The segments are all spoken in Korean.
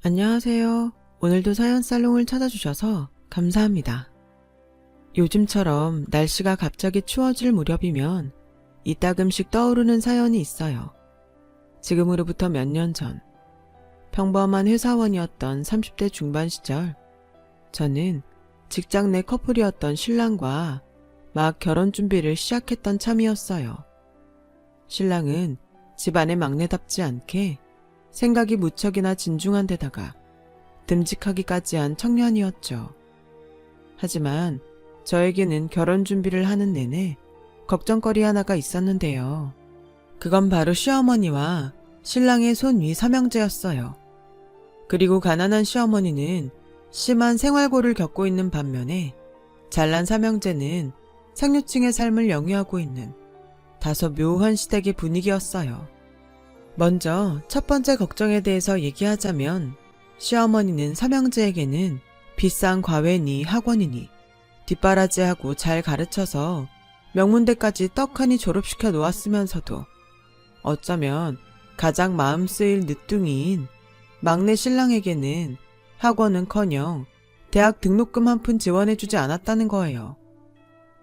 안녕하세요. 오늘도 사연 살롱을 찾아주셔서 감사합니다. 요즘처럼 날씨가 갑자기 추워질 무렵이면 이따금씩 떠오르는 사연이 있어요. 지금으로부터 몇 년 전, 평범한 회사원이었던 30대 중반 시절, 저는 직장 내 커플이었던 신랑과 막 결혼 준비를 시작했던 참이었어요. 신랑은 집안의 막내답지 않게 생각이 무척이나 진중한 데다가 듬직하기까지 한 청년이었죠. 하지만 저에게는 결혼 준비를 하는 내내 걱정거리 하나가 있었는데요. 그건 바로 시어머니와 신랑의 손위 삼형제였어요. 그리고 가난한 시어머니는 심한 생활고를 겪고 있는 반면에 잘난 삼형제는 상류층의 삶을 영위하고 있는 다소 묘한 시댁의 분위기였어요. 먼저 첫 번째 걱정에 대해서 얘기하자면 시어머니는 삼형제에게는 비싼 과외니 학원이니 뒷바라지하고 잘 가르쳐서 명문대까지 떡하니 졸업시켜 놓았으면서도 어쩌면 가장 마음 쓰일 늦둥이인 막내 신랑에게는 학원은커녕 대학 등록금 한 푼 지원해주지 않았다는 거예요.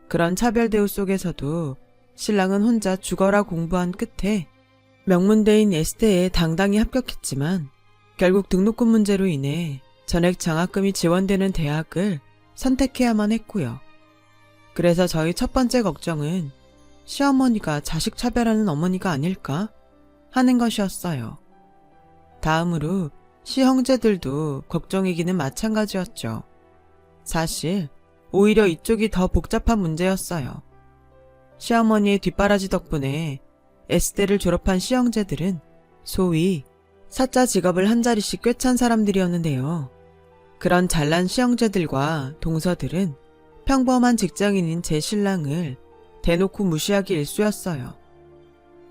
그런 차별 대우 속에서도 신랑은 혼자 죽어라 공부한 끝에 명문대인 S대에 당당히 합격했지만 결국 등록금 문제로 인해 전액 장학금이 지원되는 대학을 선택해야만 했고요. 그래서 저희 첫 번째 걱정은 시어머니가 자식 차별하는 어머니가 아닐까 하는 것이었어요. 다음으로 시형제들도 걱정이기는 마찬가지였죠. 사실 오히려 이쪽이 더 복잡한 문제였어요. 시어머니의 뒷바라지 덕분에 S대를 졸업한 시형제들은 소위 사자 직업을 한 자리씩 꿰찬 사람들이었는데요. 그런 잘난 시형제들과 동서들은 평범한 직장인인 제 신랑을 대놓고 무시하기 일쑤였어요.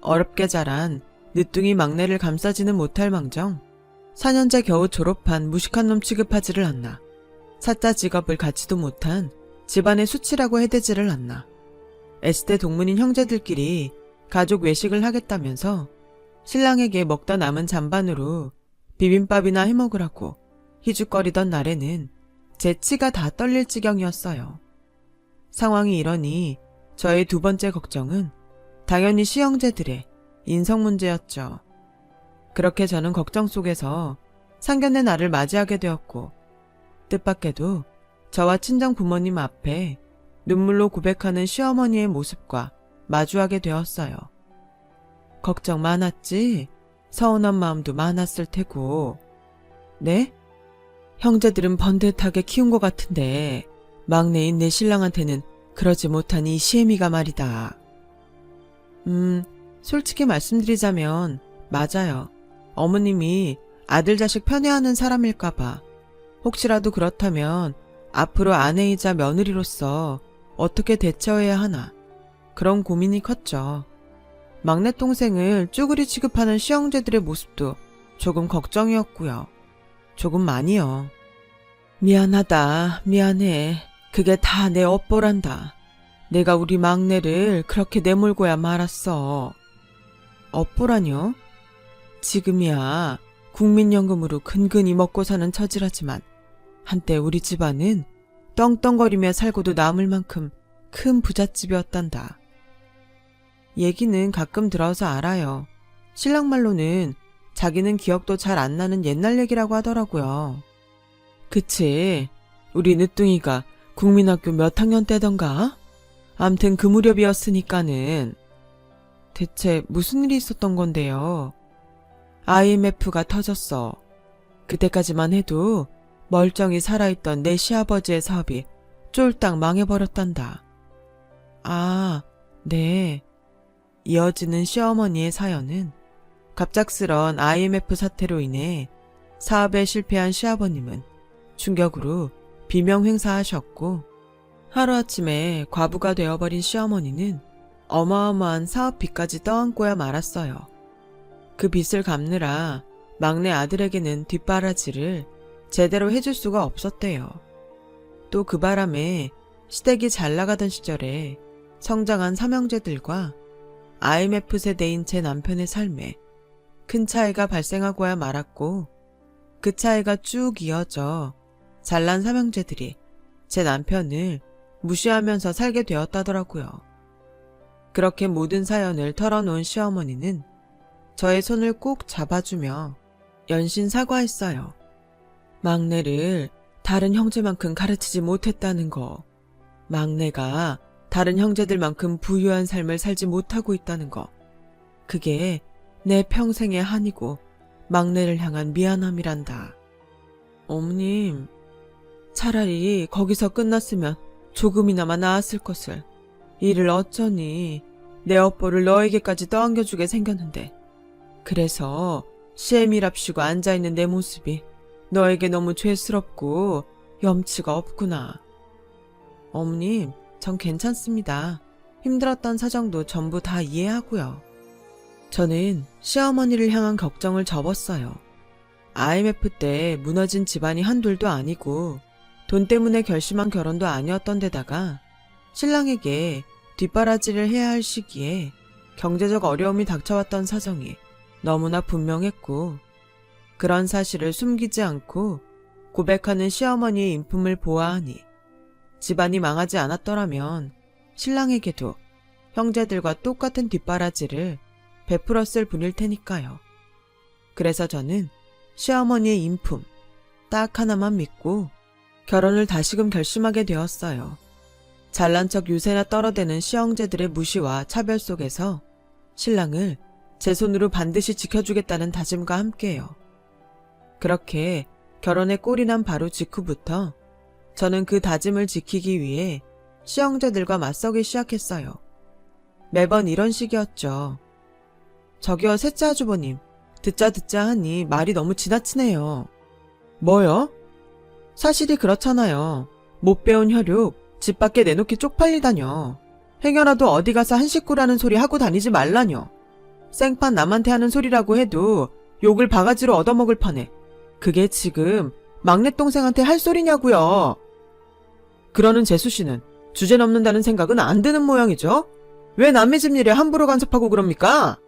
어렵게 자란 늦둥이 막내를 감싸지는 못할 망정 4년째 겨우 졸업한 무식한 놈 취급하지를 않나, 사자 직업을 갖지도 못한 집안의 수치라고 해대지를 않나, S대 동문인 형제들끼리 가족 외식을 하겠다면서 신랑에게 먹다 남은 잔반으로 비빔밥이나 해먹으라고 희죽거리던 날에는 제 치가 다 떨릴 지경이었어요. 상황이 이러니 저의 두 번째 걱정은 당연히 시형제들의 인성 문제였죠. 그렇게 저는 걱정 속에서 상견례 날을 맞이하게 되었고, 뜻밖에도 저와 친정 부모님 앞에 눈물로 고백하는 시어머니의 모습과 마주하게 되었어요. 걱정 많았지? 서운한 마음도 많았을 테고. 네? 형제들은 번듯하게 키운 것 같은데 막내인 내 신랑한테는 그러지 못한 이 시애미가 말이다. 솔직히 말씀드리자면 맞아요. 어머님이 아들 자식 편애하는 사람일까봐, 혹시라도 그렇다면 앞으로 아내이자 며느리로서 어떻게 대처해야 하나, 그런 고민이 컸죠. 막내 동생을 쭈그리 취급하는 시형제들의 모습도 조금 걱정이었고요. 조금 많이요. 미안하다, 미안해. 그게 다 내 업보란다. 내가 우리 막내를 그렇게 내몰고야 말았어. 업보라뇨? 지금이야 국민연금으로 근근히 먹고 사는 처지라지만 한때 우리 집안은 떵떵거리며 살고도 남을 만큼 큰 부잣집이었단다. 얘기는 가끔 들어서 알아요. 신랑 말로는 자기는 기억도 잘 안 나는 옛날 얘기라고 하더라고요. 그치, 우리 늦둥이가 국민학교 몇 학년 때던가? 암튼 그 무렵이었으니까는. 대체 무슨 일이 있었던 건데요? IMF가 터졌어. 그때까지만 해도 멀쩡히 살아있던 내 시아버지의 사업이 쫄딱 망해버렸단다. 아, 네. 이어지는 시어머니의 사연은 갑작스런 IMF 사태로 인해 사업에 실패한 시아버님은 충격으로 비명 행사하셨고, 하루아침에 과부가 되어버린 시어머니는 어마어마한 사업 빚까지 떠안고야 말았어요. 그 빚을 갚느라 막내 아들에게는 뒷바라지를 제대로 해줄 수가 없었대요. 또 그 바람에 시댁이 잘 나가던 시절에 성장한 삼형제들과 IMF 세대인 제 남편의 삶에 큰 차이가 발생하고야 말았고, 그 차이가 쭉 이어져 잘난 삼형제들이 제 남편을 무시하면서 살게 되었다더라고요. 그렇게 모든 사연을 털어놓은 시어머니는 저의 손을 꼭 잡아주며 연신 사과했어요. 막내를 다른 형제만큼 가르치지 못했다는 거, 막내가 다른 형제들만큼 부유한 삶을 살지 못하고 있다는 거, 그게 내 평생의 한이고 막내를 향한 미안함이란다. 어머님, 차라리 거기서 끝났으면 조금이나마 나았을 것을. 이를 어쩌니 내 업보를 너에게까지 떠안겨주게 생겼는데, 그래서 시애미랍시고 앉아있는 내 모습이 너에게 너무 죄스럽고 염치가 없구나. 어머님, 전 괜찮습니다. 힘들었던 사정도 전부 다 이해하고요. 저는 시어머니를 향한 걱정을 접었어요. IMF 때 무너진 집안이 한둘도 아니고 돈 때문에 결심한 결혼도 아니었던 데다가 신랑에게 뒷바라지를 해야 할 시기에 경제적 어려움이 닥쳐왔던 사정이 너무나 분명했고, 그런 사실을 숨기지 않고 고백하는 시어머니의 인품을 보아하니 집안이 망하지 않았더라면 신랑에게도 형제들과 똑같은 뒷바라지를 베풀었을 분일 테니까요. 그래서 저는 시어머니의 인품 딱 하나만 믿고 결혼을 다시금 결심하게 되었어요. 잘난 척 유세나 떨어대는 시형제들의 무시와 차별 속에서 신랑을 제 손으로 반드시 지켜주겠다는 다짐과 함께요. 그렇게 결혼에 꼴이 난 바로 직후부터 저는 그 다짐을 지키기 위해 시형제들과 맞서기 시작했어요. 매번 이런 식이었죠. 저기요, 셋째 아주버님, 듣자 하니 말이 너무 지나치네요. 뭐요? 사실이 그렇잖아요. 못 배운 혈육 집 밖에 내놓기 쪽팔리다뇨. 행여라도 어디 가서 한 식구라는 소리 하고 다니지 말라뇨. 생판 남한테 하는 소리라고 해도 욕을 바가지로 얻어먹을 판에 그게 지금 막내 동생한테 할 소리냐고요. 그러는 재수씨는 주제 넘는다는 생각은 안 드는 모양이죠? 왜 남의 집 일에 함부로 간섭하고 그럽니까?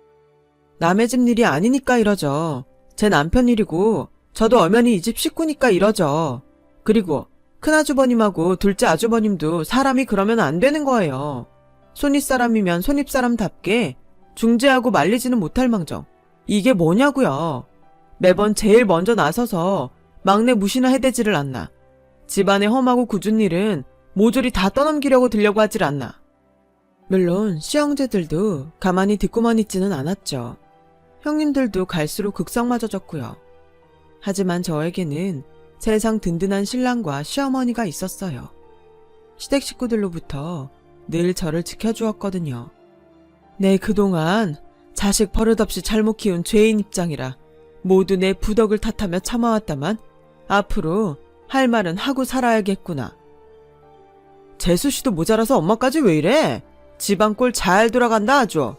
남의 집 일이 아니니까 이러죠. 제 남편 일이고 저도 엄연히 이 집 식구니까 이러죠. 그리고 큰아주버님하고 둘째 아주버님도 사람이 그러면 안 되는 거예요. 손윗사람이면 손윗사람답게 중재하고 말리지는 못할 망정. 이게 뭐냐고요. 매번 제일 먼저 나서서 막내 무시나 해대지를 않나. 집안의 험하고 굳은 일은 모조리 다 떠넘기려고 들려고 하질 않나. 물론 시형제들도 가만히 듣고만 있지는 않았죠. 형님들도 갈수록 극성맞아졌고요. 하지만 저에게는 세상 든든한 신랑과 시어머니가 있었어요. 시댁 식구들로부터 늘 저를 지켜주었거든요. 내 그동안 자식 버릇없이 잘못 키운 죄인 입장이라 모두 내 부덕을 탓하며 참아왔다만 앞으로 할 말은 하고 살아야겠구나. 재수씨도 모자라서 엄마까지 왜 이래? 집안 꼴 잘 돌아간다 아주.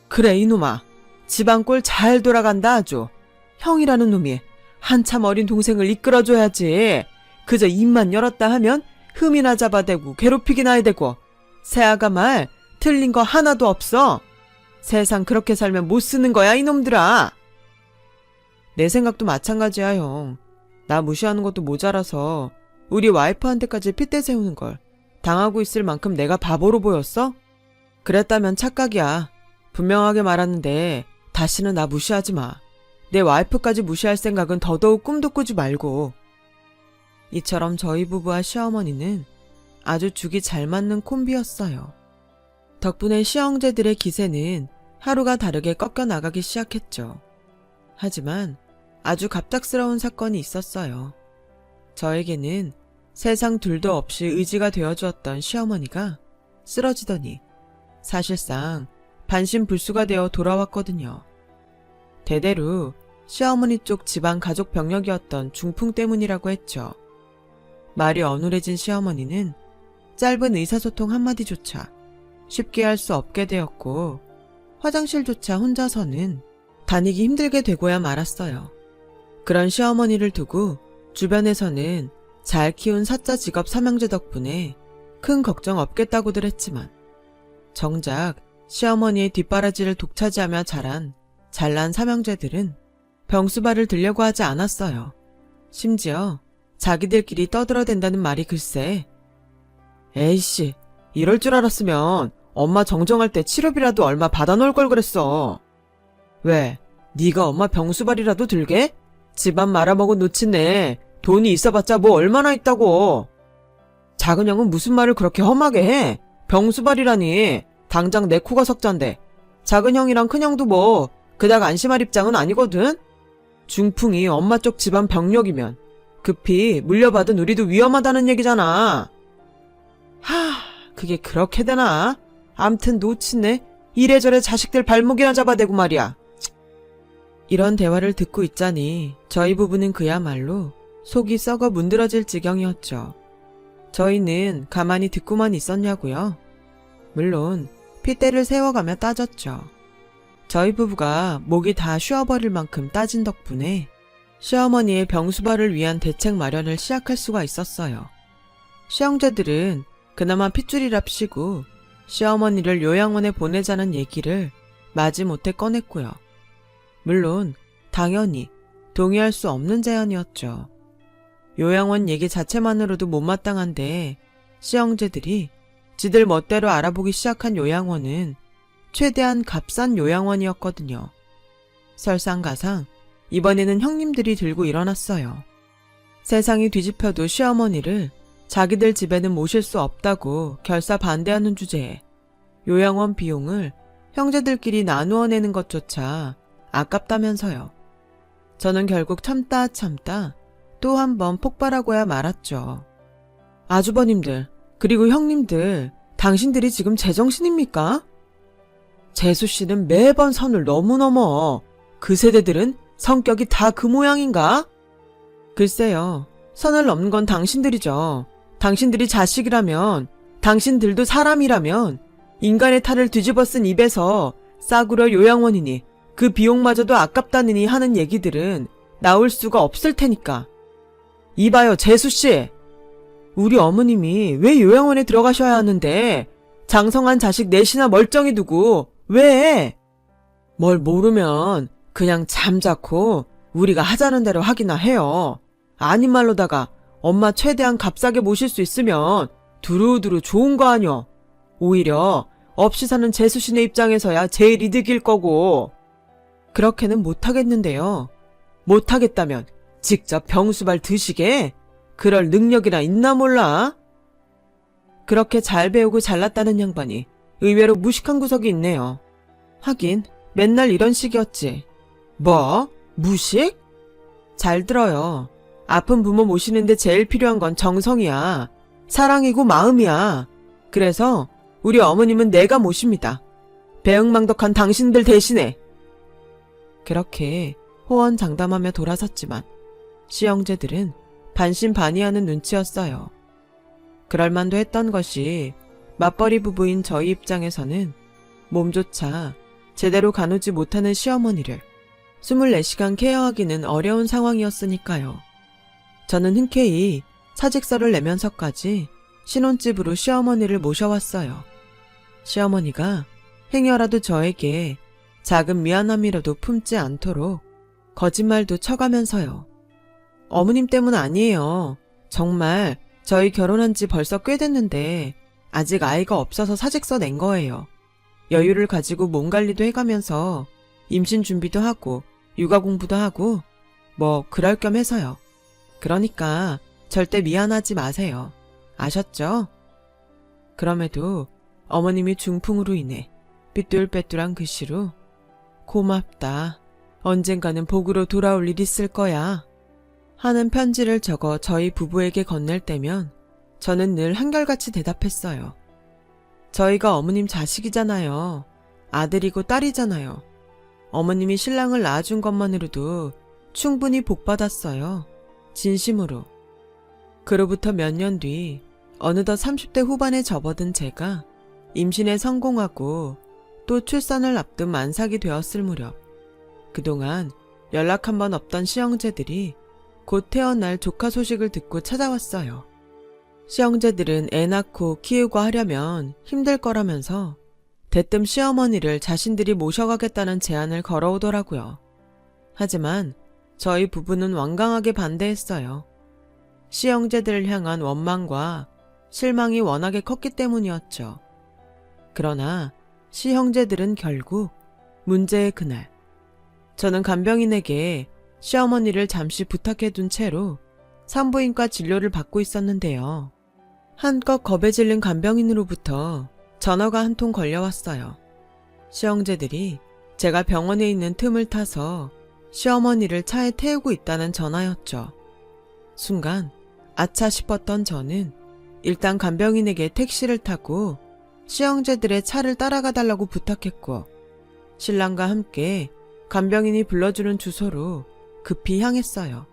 그래 이놈아, 집안 꼴 잘 돌아간다 아주. 형이라는 놈이 한참 어린 동생을 이끌어줘야지. 그저 입만 열었다 하면 흠이나 잡아대고 괴롭히기나 해대고 새아가 말 틀린 거 하나도 없어. 세상 그렇게 살면 못 쓰는 거야 이놈들아. 내 생각도 마찬가지야 형. 나 무시하는 것도 모자라서 우리 와이프한테까지 핏대 세우는 걸 당하고 있을 만큼 내가 바보로 보였어? 그랬다면 착각이야. 분명하게 말하는데 다시는 나 무시하지 마. 내 와이프까지 무시할 생각은 더더욱 꿈도 꾸지 말고. 이처럼 저희 부부와 시어머니는 아주 죽이 잘 맞는 콤비였어요. 덕분에 시형제들의 기세는 하루가 다르게 꺾여나가기 시작했죠. 하지만 아주 갑작스러운 사건이 있었어요. 저에게는 세상 둘도 없이 의지가 되어주었던 시어머니가 쓰러지더니 사실상 반신불수가 되어 돌아왔거든요. 대대로 시어머니 쪽 집안 가족 병력이었던 중풍 때문이라고 했죠. 말이 어눌해진 시어머니는 짧은 의사소통 한마디조차 쉽게 할 수 없게 되었고 화장실조차 혼자서는 다니기 힘들게 되고야 말았어요. 그런 시어머니를 두고 주변에서는 잘 키운 사자 직업 삼형제 덕분에 큰 걱정 없겠다고들 했지만 정작 시어머니의 뒷바라지를 독차지하며 자란 잘난 삼형제들은 병수발을 들려고 하지 않았어요. 심지어 자기들끼리 떠들어댄다는 말이 글쎄. 에이씨, 이럴 줄 알았으면 엄마 정정할 때 치료비라도 얼마 받아놓을 걸 그랬어. 왜? 네가 엄마 병수발이라도 들게? 집안 말아먹은 노친네 돈이 있어봤자 뭐 얼마나 있다고. 작은 형은 무슨 말을 그렇게 험하게 해? 병수발이라니. 당장 내 코가 석잔데. 작은 형이랑 큰 형도 뭐 그닥 안심할 입장은 아니거든? 중풍이 엄마 쪽 집안 병력이면 급히 물려받은 우리도 위험하다는 얘기잖아. 그게 그렇게 되나? 암튼 놓치네. 이래저래 자식들 발목이나 잡아대고 말이야. 이런 대화를 듣고 있자니 저희 부부는 그야말로 속이 썩어 문드러질 지경이었죠. 저희는 가만히 듣고만 있었냐고요? 물론 핏대를 세워가며 따졌죠. 저희 부부가 목이 다 쉬어버릴 만큼 따진 덕분에 시어머니의 병수발을 위한 대책 마련을 시작할 수가 있었어요. 시형제들은 그나마 핏줄이랍시고 시어머니를 요양원에 보내자는 얘기를 마지못해 꺼냈고요. 물론 당연히 동의할 수 없는 제안이었죠. 요양원 얘기 자체만으로도 못마땅한데 시형제들이 지들 멋대로 알아보기 시작한 요양원은 최대한 값싼 요양원이었거든요. 설상가상 이번에는 형님들이 들고 일어났어요. 세상이 뒤집혀도 시어머니를 자기들 집에는 모실 수 없다고 결사 반대하는 주제에 요양원 비용을 형제들끼리 나누어 내는 것조차 아깝다면서요. 저는 결국 참다 또 한 번 폭발하고야 말았죠. 아주버님들, 그리고 형님들, 당신들이 지금 제정신입니까? 재수씨는 매번 선을 너무 넘어. 그 세대들은 성격이 다 그 모양인가? 글쎄요, 선을 넘는 건 당신들이죠. 당신들이 자식이라면, 당신들도 사람이라면 인간의 탈을 뒤집어 쓴 입에서 싸구려 요양원이니 그 비용마저도 아깝다느니 하는 얘기들은 나올 수가 없을 테니까. 이봐요, 재수씨. 우리 어머님이 왜 요양원에 들어가셔야 하는데 장성한 자식 넷이나 멀쩡히 두고 왜? 뭘 모르면 그냥 잠자코 우리가 하자는 대로 하기나 해요. 아닌 말로다가 엄마 최대한 값싸게 모실 수 있으면 두루두루 좋은 거 아뇨. 오히려 없이 사는 재수씨네 입장에서야 제일 이득일 거고. 그렇게는 못하겠는데요. 못하겠다면 직접 병수발 드시게? 그럴 능력이나 있나 몰라? 그렇게 잘 배우고 잘났다는 양반이 의외로 무식한 구석이 있네요. 하긴 맨날 이런 식이었지. 뭐? 무식? 잘 들어요. 아픈 부모 모시는데 제일 필요한 건 정성이야. 사랑이고 마음이야. 그래서 우리 어머님은 내가 모십니다. 배응망덕한 당신들 대신에. 그렇게 호언장담하며 돌아섰지만 시형제들은 반신반의하는 눈치였어요. 그럴만도 했던 것이 맞벌이 부부인 저희 입장에서는 몸조차 제대로 가누지 못하는 시어머니를 24시간 케어하기는 어려운 상황이었으니까요. 저는 흔쾌히 사직서를 내면서까지 신혼집으로 시어머니를 모셔왔어요. 시어머니가 행여라도 저에게 작은 미안함이라도 품지 않도록 거짓말도 쳐가면서요. 어머님 때문 아니에요. 정말 저희 결혼한 지 벌써 꽤 됐는데 아직 아이가 없어서 사직서 낸 거예요. 여유를 가지고 몸 관리도 해가면서 임신 준비도 하고 육아 공부도 하고 뭐 그럴 겸 해서요. 그러니까 절대 미안하지 마세요. 아셨죠? 그럼에도 어머님이 중풍으로 인해 삐뚤빼뚤한 글씨로 고맙다. 언젠가는 복으로 돌아올 일 있을 거야. 하는 편지를 적어 저희 부부에게 건넬 때면 저는 늘 한결같이 대답했어요. 저희가 어머님 자식이잖아요. 아들이고 딸이잖아요. 어머님이 신랑을 낳아준 것만으로도 충분히 복받았어요. 진심으로. 그로부터 몇 년 뒤 어느덧 30대 후반에 접어든 제가 임신에 성공하고 또 출산을 앞둔 만삭이 되었을 무렵 그동안 연락 한번 없던 시형제들이 곧 태어날 조카 소식을 듣고 찾아왔어요. 시형제들은 애 낳고 키우고 하려면 힘들 거라면서 대뜸 시어머니를 자신들이 모셔가겠다는 제안을 걸어오더라고요. 하지만 저희 부부는 완강하게 반대했어요. 시형제들을 향한 원망과 실망이 워낙에 컸기 때문이었죠. 그러나 시형제들은 결국 문제의 그날, 저는 간병인에게 시어머니를 잠시 부탁해둔 채로 산부인과 진료를 받고 있었는데요. 한껏 겁에 질린 간병인으로부터 전화가 한 통 걸려왔어요. 시형제들이 제가 병원에 있는 틈을 타서 시어머니를 차에 태우고 있다는 전화였죠. 순간 아차 싶었던 저는 일단 간병인에게 택시를 타고 시형제들의 차를 따라가 달라고 부탁했고, 신랑과 함께 간병인이 불러주는 주소로 급히 향했어요.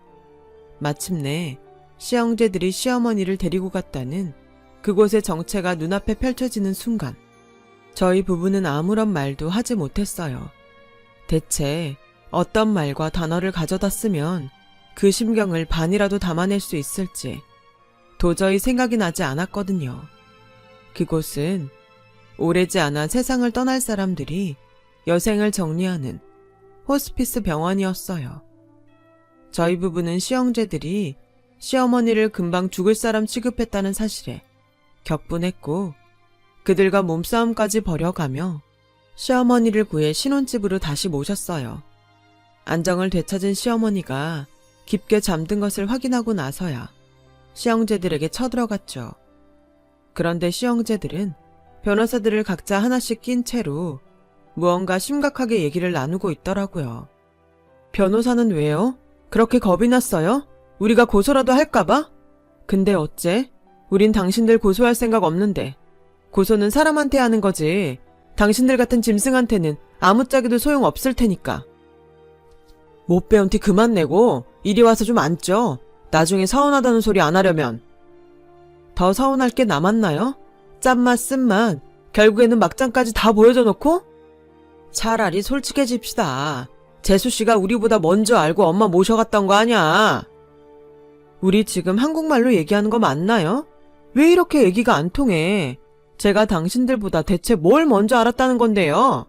마침내 시형제들이 시어머니를 데리고 갔다는 그곳의 정체가 눈앞에 펼쳐지는 순간, 저희 부부는 아무런 말도 하지 못했어요. 대체 어떤 말과 단어를 가져다 쓰면 그 심경을 반이라도 담아낼 수 있을지 도저히 생각이 나지 않았거든요. 그곳은 오래지 않아 세상을 떠날 사람들이 여생을 정리하는 호스피스 병원이었어요. 저희 부부는 시형제들이 시어머니를 금방 죽을 사람 취급했다는 사실에 격분했고, 그들과 몸싸움까지 벌여가며 시어머니를 구해 신혼집으로 다시 모셨어요. 안정을 되찾은 시어머니가 깊게 잠든 것을 확인하고 나서야 시형제들에게 쳐들어갔죠. 그런데 시형제들은 변호사들을 각자 하나씩 낀 채로 무언가 심각하게 얘기를 나누고 있더라고요. 변호사는 왜요? 그렇게 겁이 났어요? 우리가 고소라도 할까봐? 근데 어째? 우린 당신들 고소할 생각 없는데. 고소는 사람한테 하는 거지. 당신들 같은 짐승한테는 아무짝에도 소용없을 테니까. 못 배운 티 그만 내고 이리 와서 좀 앉죠. 나중에 서운하다는 소리 안 하려면. 더 서운할 게 남았나요? 짠맛 쓴맛 결국에는 막장까지 다 보여줘 놓고? 차라리 솔직해집시다. 재수씨가 우리보다 먼저 알고 엄마 모셔갔던 거 아냐. 우리 지금 한국말로 얘기하는 거 맞나요? 왜 이렇게 얘기가 안 통해? 제가 당신들보다 대체 뭘 먼저 알았다는 건데요?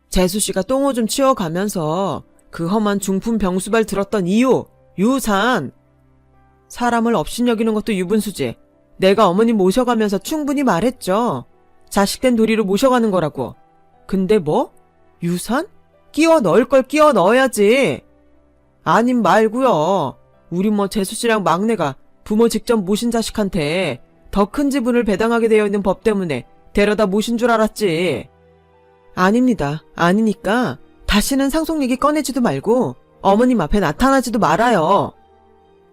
재수씨가 똥오줌 치워가면서 그 험한 중풍 병수발 들었던 이유, 유산. 사람을 업신여기는 것도 유분수지. 내가 어머니 모셔가면서 충분히 말했죠. 자식된 도리로 모셔가는 거라고. 근데 뭐? 유산? 끼워 넣을 걸 끼워 넣어야지. 아님 말고요. 우리 뭐 재수씨랑 막내가 부모 직접 모신 자식한테 더 큰 지분을 배당하게 되어 있는 법 때문에 데려다 모신 줄 알았지. 아닙니다. 아니니까 다시는 상속 얘기 꺼내지도 말고 어머님 앞에 나타나지도 말아요.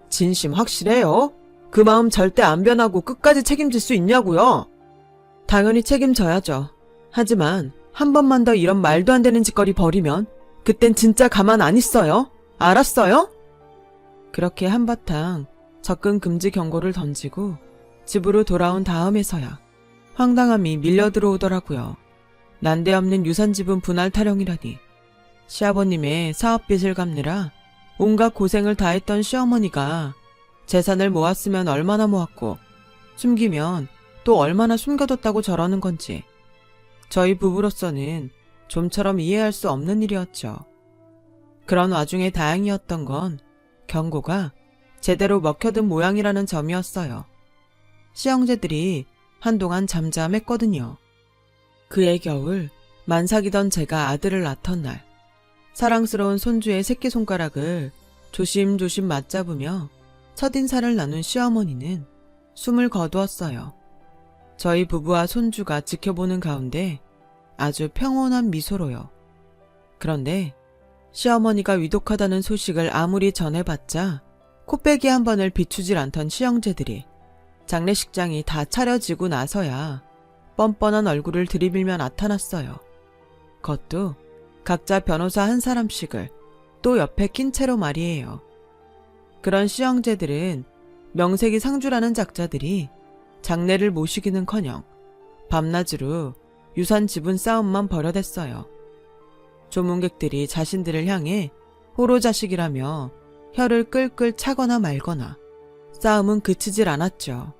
진심 확실해요? 그 마음 절대 안 변하고 끝까지 책임질 수 있냐고요? 당연히 책임져야죠. 하지만 한 번만 더 이런 말도 안 되는 짓거리 벌이면 그땐 진짜 가만 안 있어요. 알았어요? 그렇게 한바탕 접근 금지 경고를 던지고 집으로 돌아온 다음에서야 황당함이 밀려 들어오더라고요. 난데없는 유산지분 분할 타령이라니. 시아버님의 사업빚을 갚느라 온갖 고생을 다했던 시어머니가 재산을 모았으면 얼마나 모았고 숨기면 또 얼마나 숨겨뒀다고 저러는 건지 저희 부부로서는 좀처럼 이해할 수 없는 일이었죠. 그런 와중에 다행이었던 건 경고가 제대로 먹혀든 모양이라는 점이었어요. 시형제들이 한동안 잠잠했거든요. 그해 겨울 만삭이던 제가 아들을 낳던 날, 사랑스러운 손주의 새끼손가락을 조심조심 맞잡으며 첫인사를 나눈 시어머니는 숨을 거두었어요. 저희 부부와 손주가 지켜보는 가운데 아주 평온한 미소로요. 그런데 시어머니가 위독하다는 소식을 아무리 전해봤자 코빼기 한 번을 비추질 않던 시형제들이 장례식장이 다 차려지고 나서야 뻔뻔한 얼굴을 들이밀며 나타났어요. 그것도 각자 변호사 한 사람씩을 또 옆에 낀 채로 말이에요. 그런 시형제들은 명색이 상주라는 작자들이 장례를 모시기는커녕 밤낮으로 유산 지분 싸움만 벌여댔어요. 조문객들이 자신들을 향해 호로자식이라며 혀를 끌끌 차거나 말거나 싸움은 그치질 않았죠.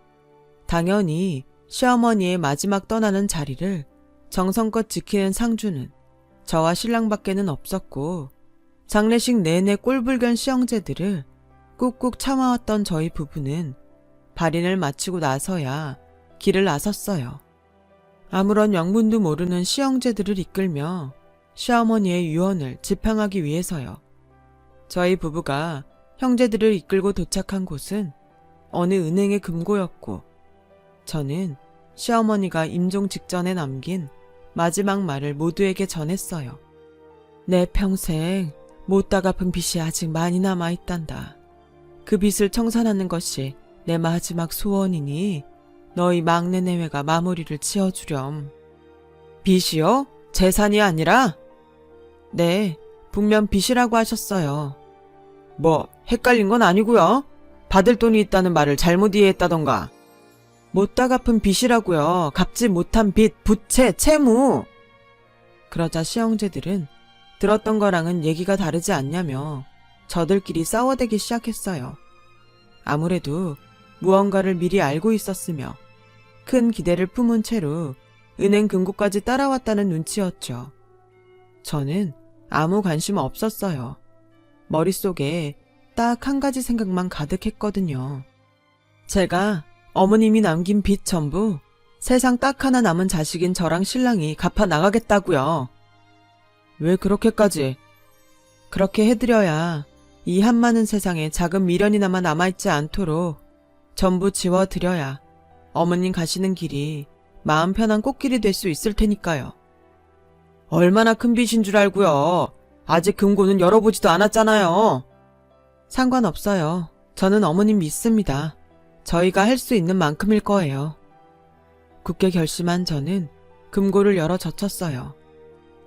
당연히 시어머니의 마지막 떠나는 자리를 정성껏 지키는 상주는 저와 신랑밖에는 없었고, 장례식 내내 꼴불견 시형제들을 꾹꾹 참아왔던 저희 부부는 발인을 마치고 나서야 길을 나섰어요. 아무런 명분도 모르는 시형제들을 이끌며 시어머니의 유언을 지팡하기 위해서요. 저희 부부가 형제들을 이끌고 도착한 곳은 어느 은행의 금고였고, 저는 시어머니가 임종 직전에 남긴 마지막 말을 모두에게 전했어요. 내 평생 못다 갚은 빚이 아직 많이 남아있단다. 그 빚을 청산하는 것이 내 마지막 소원이니 너희 막내 내외가 마무리를 지어주렴. 빚이요? 재산이 아니라? 네, 분명 빚이라고 하셨어요. 뭐 헷갈린 건 아니고요. 받을 돈이 있다는 말을 잘못 이해했다던가. 못다 갚은 빚이라고요. 갚지 못한 빚, 부채, 채무. 그러자 시형제들은 들었던 거랑은 얘기가 다르지 않냐며 저들끼리 싸워대기 시작했어요. 아무래도 무언가를 미리 알고 있었으며 큰 기대를 품은 채로 은행 금고까지 따라왔다는 눈치였죠. 저는 아무 관심 없었어요. 머릿속에 딱 한 가지 생각만 가득했거든요. 제가 어머님이 남긴 빚 전부 세상 딱 하나 남은 자식인 저랑 신랑이 갚아 나가겠다고요. 왜 그렇게까지? 그렇게 해드려야 이 한많은 세상에 작은 미련이나마 남아있지 않도록 전부 지워드려야 어머님 가시는 길이 마음 편한 꽃길이 될 수 있을 테니까요. 얼마나 큰 빚인 줄 알고요. 아직 금고는 열어보지도 않았잖아요. 상관없어요. 저는 어머님 믿습니다. 저희가 할 수 있는 만큼일 거예요. 굳게 결심한 저는 금고를 열어 젖혔어요.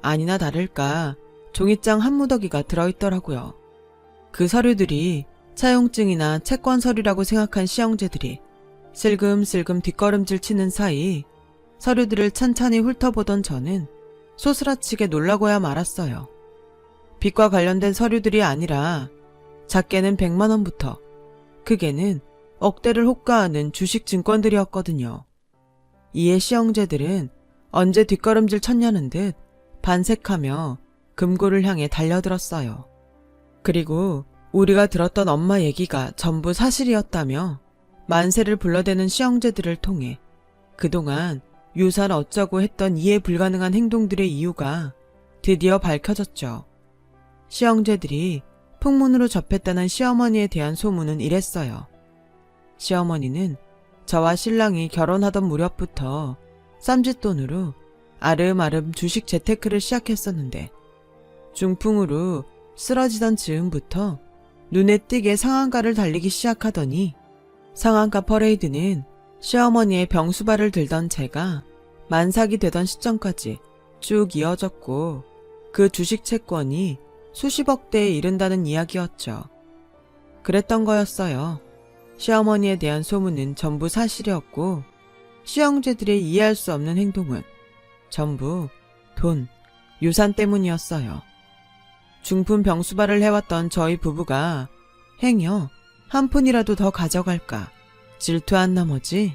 아니나 다를까 종이장 한 무더기가 들어있더라고요. 그 서류들이 차용증이나 채권 서류라고 생각한 시형제들이 슬금슬금 뒷걸음질 치는 사이 서류들을 찬찬히 훑어보던 저는 소스라치게 놀라고야 말았어요. 빚과 관련된 서류들이 아니라 작게는 100만 원부터 크게는 억대를 호가하는 주식 증권들이었거든요. 이에 시형제들은 언제 뒷걸음질 쳤냐는 듯 반색하며 금고를 향해 달려들었어요. 그리고 우리가 들었던 엄마 얘기가 전부 사실이었다며 만세를 불러대는 시형제들을 통해 그동안 유산 어쩌고 했던 이해 불가능한 행동들의 이유가 드디어 밝혀졌죠. 시형제들이 풍문으로 접했다는 시어머니에 대한 소문은 이랬어요. 시어머니는 저와 신랑이 결혼하던 무렵부터 쌈짓돈으로 아름아름 주식 재테크를 시작했었는데 중풍으로 쓰러지던 즈음부터 눈에 띄게 상한가를 달리기 시작하더니 상한가 퍼레이드는 시어머니의 병수발을 들던 제가 만삭이 되던 시점까지 쭉 이어졌고 그 주식 채권이 수십억 대에 이른다는 이야기였죠. 그랬던 거였어요. 시어머니에 대한 소문은 전부 사실이었고 시형제들의 이해할 수 없는 행동은 전부 돈, 유산 때문이었어요. 중풍 병수발을 해왔던 저희 부부가 행여 한 푼이라도 더 가져갈까 질투한 나머지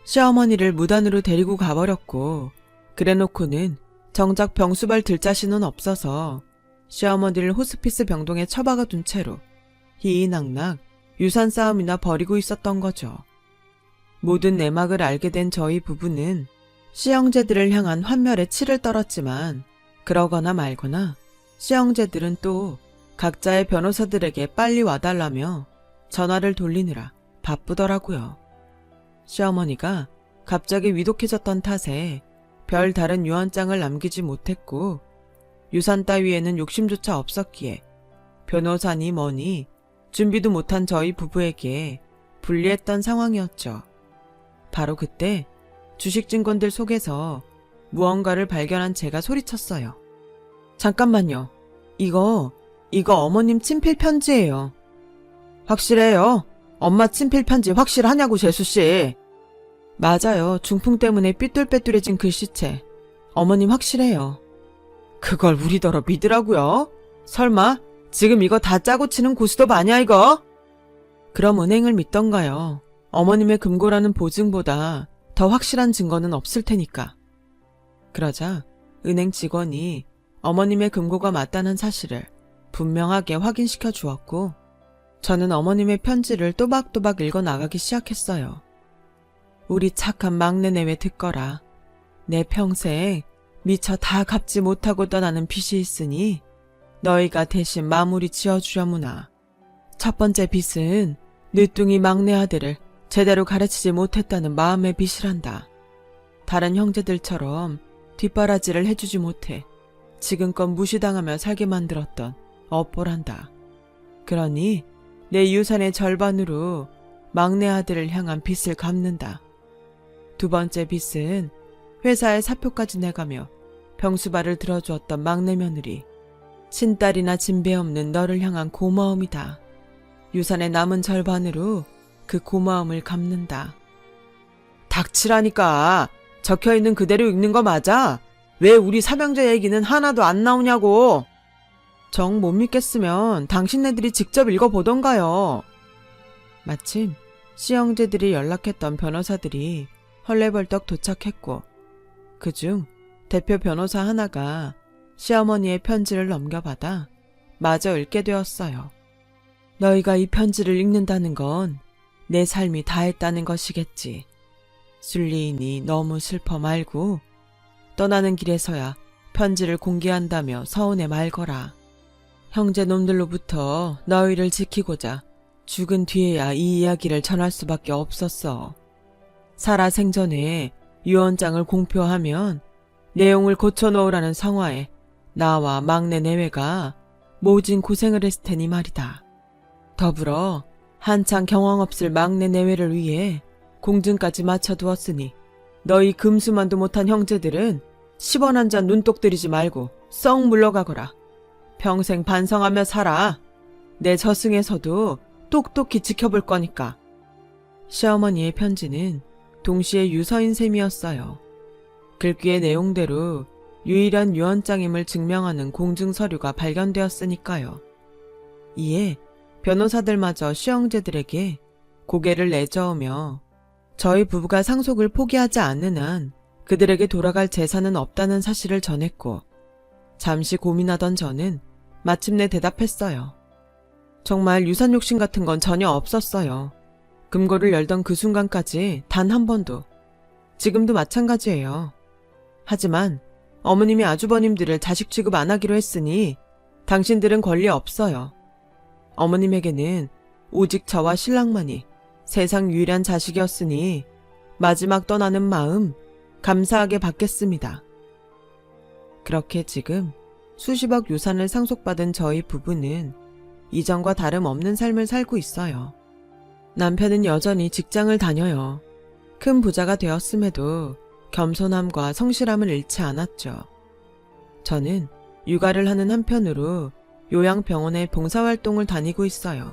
시어머니를 무단으로 데리고 가버렸고 그래놓고는 정작 병수발 들 자신은 없어서 시어머니를 호스피스 병동에 처박아 둔 채로 희희낙낙 유산 싸움이나 벌이고 있었던 거죠. 모든 내막을 알게 된 저희 부부는 시형제들을 향한 환멸에 치를 떨었지만 그러거나 말거나 시형제들은 또 각자의 변호사들에게 빨리 와달라며 전화를 돌리느라 바쁘더라고요. 시어머니가 갑자기 위독해졌던 탓에 별 다른 유언장을 남기지 못했고 유산 따위에는 욕심조차 없었기에 변호사니 뭐니 준비도 못한 저희 부부에게 불리했던 상황이었죠. 바로 그때 주식증권들 속에서 무언가를 발견한 제가 소리쳤어요. 잠깐만요. 이거 어머님 친필 편지예요. 확실해요? 엄마 친필 편지 확실하냐고 재수씨. 맞아요. 중풍 때문에 삐뚤빼뚤해진 글씨체. 어머님 확실해요. 그걸 우리더러 믿으라고요? 설마 지금 이거 다 짜고 치는 고스톱 아니야 이거? 그럼 은행을 믿던가요. 어머님의 금고라는 보증보다 더 확실한 증거는 없을 테니까. 그러자 은행 직원이 어머님의 금고가 맞다는 사실을 분명하게 확인시켜 주었고 저는 어머님의 편지를 또박또박 읽어 나가기 시작했어요. 우리 착한 막내 내외 듣거라. 내 평생 미처 다 갚지 못하고 떠나는 빚이 있으니 너희가 대신 마무리 지어주려무나. 첫 번째 빚은 늦둥이 막내 아들을 제대로 가르치지 못했다는 마음의 빚이란다. 다른 형제들처럼 뒷바라지를 해주지 못해 지금껏 무시당하며 살게 만들었던 업보란다. 그러니 내 유산의 절반으로 막내 아들을 향한 빚을 갚는다. 두 번째 빚은 회사에 사표까지 내가며 병수발을 들어주었던 막내 며느리, 친딸이나 진배 없는 너를 향한 고마움이다. 유산의 남은 절반으로 그 고마움을 갚는다. 닥치라니까. 적혀있는 그대로 읽는 거 맞아? 왜 우리 삼형제 얘기는 하나도 안 나오냐고. 정 못 믿겠으면 당신네들이 직접 읽어보던가요. 마침 시형제들이 연락했던 변호사들이 헐레벌떡 도착했고 그중 대표 변호사 하나가 시어머니의 편지를 넘겨받아 마저 읽게 되었어요. 너희가 이 편지를 읽는다는 건 내 삶이 다했다는 것이겠지. 순리인이 너무 슬퍼 말고 떠나는 길에서야 편지를 공개한다며 서운해 말거라. 형제놈들로부터 너희를 지키고자 죽은 뒤에야 이 이야기를 전할 수밖에 없었어. 살아 생전에 유언장을 공표하면 내용을 고쳐놓으라는 성화에 나와 막내 내외가 모진 고생을 했을 테니 말이다. 더불어 한창 경황 없을 막내 내외를 위해 공증까지 맞춰두었으니 너희 금수만도 못한 형제들은 10원 한 잔 눈독 들이지 말고 썩 물러가거라. 평생 반성하며 살아. 내 저승에서도 똑똑히 지켜볼 거니까. 시어머니의 편지는 동시에 유서인 셈이었어요. 글귀의 내용대로 유일한 유언장임을 증명하는 공증서류가 발견되었으니까요. 이에 변호사들마저 시형제들에게 고개를 내저으며 저희 부부가 상속을 포기하지 않는 한 그들에게 돌아갈 재산은 없다는 사실을 전했고 잠시 고민하던 저는 마침내 대답했어요. 정말 유산 욕심 같은 건 전혀 없었어요. 금고를 열던 그 순간까지 단 한 번도. 지금도 마찬가지예요. 하지만 어머님이 아주버님들을 자식 취급 안 하기로 했으니 당신들은 권리 없어요. 어머님에게는 오직 저와 신랑만이 세상 유일한 자식이었으니 마지막 떠나는 마음 감사하게 받겠습니다. 그렇게 지금 수십억 유산을 상속받은 저희 부부는 이전과 다름없는 삶을 살고 있어요. 남편은 여전히 직장을 다녀요. 큰 부자가 되었음에도 겸손함과 성실함을 잃지 않았죠. 저는 육아를 하는 한편으로 요양병원에 봉사활동을 다니고 있어요.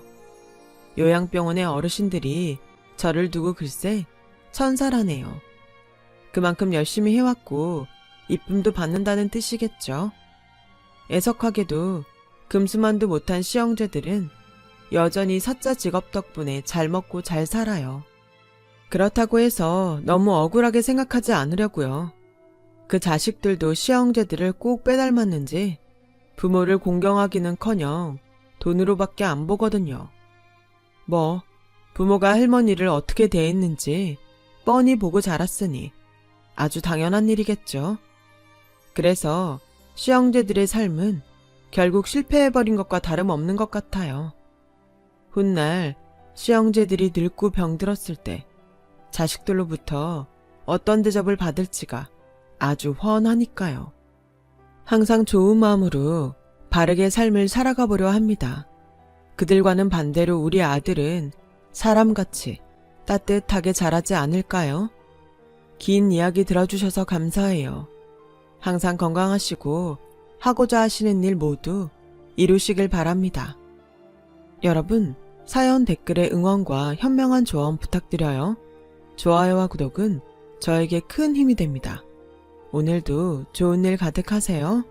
요양병원의 어르신들이 저를 두고 글쎄 천사라네요. 그만큼 열심히 해왔고 이쁨도 받는다는 뜻이겠죠. 애석하게도 금수만도 못한 시형제들은 여전히 사자 직업 덕분에 잘 먹고 잘 살아요. 그렇다고 해서 너무 억울하게 생각하지 않으려고요. 그 자식들도 시형제들을 꼭 빼닮았는지 부모를 공경하기는커녕 돈으로밖에 안 보거든요. 뭐 부모가 할머니를 어떻게 대했는지 뻔히 보고 자랐으니 아주 당연한 일이겠죠. 그래서 시형제들의 삶은 결국 실패해버린 것과 다름없는 것 같아요. 훗날 시형제들이 늙고 병들었을 때 자식들로부터 어떤 대접을 받을지가 아주 훤하니까요. 항상 좋은 마음으로 바르게 삶을 살아가 보려 합니다. 그들과는 반대로 우리 아들은 사람같이 따뜻하게 자라지 않을까요? 긴 이야기 들어주셔서 감사해요. 항상 건강하시고 하고자 하시는 일 모두 이루시길 바랍니다. 여러분, 사연 댓글에 응원과 현명한 조언 부탁드려요. 좋아요와 구독은 저에게 큰 힘이 됩니다. 오늘도 좋은 일 가득하세요.